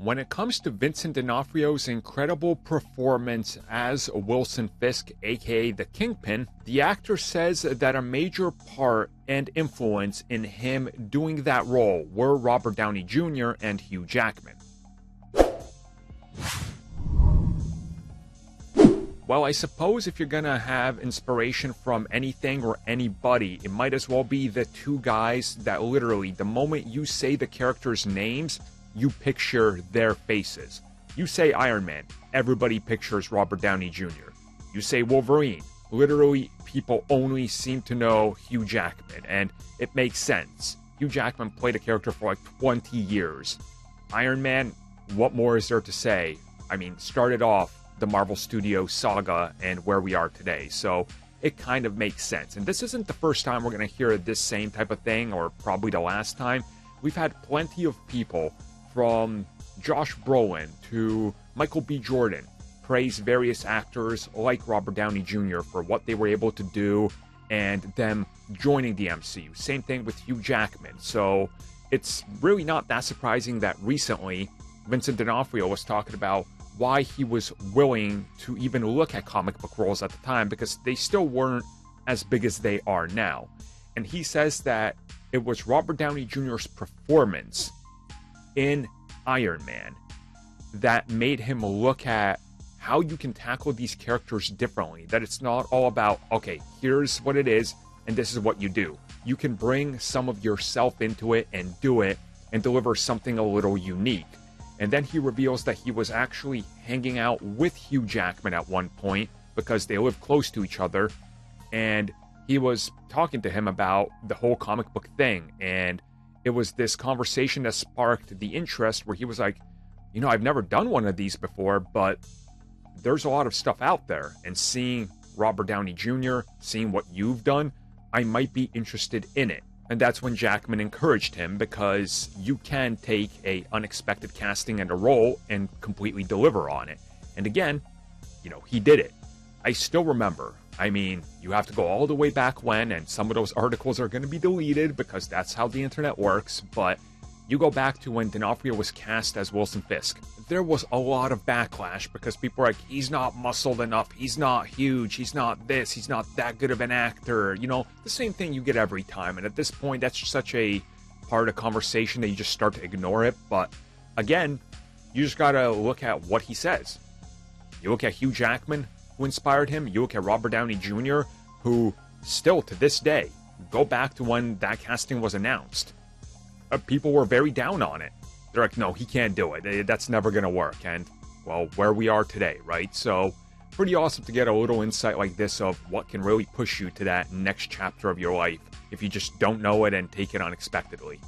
when it comes to Vincent D'Onofrio's incredible performance as Wilson Fisk, aka the Kingpin, the actor says that a major part and influence in him doing that role were Robert Downey Jr. and Hugh Jackman. Well, I suppose if you're gonna have inspiration from anything or anybody, it might as well be the two guys that literally, the moment you say the characters' names, you picture their faces. You say Iron Man, everybody pictures Robert Downey Jr. You say Wolverine, literally people only seem to know Hugh Jackman, and it makes sense. Hugh Jackman played a character for like 20 years. Iron Man, what more is there to say? I mean, started off the Marvel Studios saga and where we are today, so it kind of makes sense. And this isn't the first time we're going to hear this same type of thing, or probably the last time. We've had plenty of people, from Josh Brolin to Michael B. Jordan, praise various actors like Robert Downey Jr. for what they were able to do and them joining the MCU. Same thing with Hugh Jackman. So it's really not that surprising that recently Vincent D'Onofrio was talking about why he was willing to even look at comic book roles at the time, because they still weren't as big as they are now. And he says that it was Robert Downey Jr.'s performance in Iron Man that made him look at how you can tackle these characters differently. That it's not all about, okay, here's what it is, and this is what you do. You can bring some of yourself into it and do it and deliver something a little unique. And then he reveals that he was actually hanging out with Hugh Jackman at one point because they live close to each other, and he was talking to him about the whole comic book thing. And it was this conversation that sparked the interest where he was like, you know, I've never done one of these before, but there's a lot of stuff out there. And seeing Robert Downey Jr., seeing what you've done, I might be interested in it. And that's when Jackman encouraged him, because you can take a unexpected casting and a role and completely deliver on it. And again, you know, he did it. I still remember. I mean, you have to go all the way back when, and some of those articles are going to be deleted because that's how the internet works, but you go back to when D'Onofrio was cast as Wilson Fisk. There was a lot of backlash because people were like, he's not muscled enough, he's not huge, he's not this, he's not that good of an actor. You know, the same thing you get every time. And at this point, that's such a part of conversation that you just start to ignore it. But again, you just gotta look at what he says. You look at Hugh Jackman, who inspired him. You look at Robert Downey Jr., who still to this day, go back to when that casting was announced, people were very down on it. They're like, no, he can't do it. That's never going to work. And, well, where we are today, right? So, pretty awesome to get a little insight like this of what can really push you to that next chapter of your life if you just don't know it and take it unexpectedly.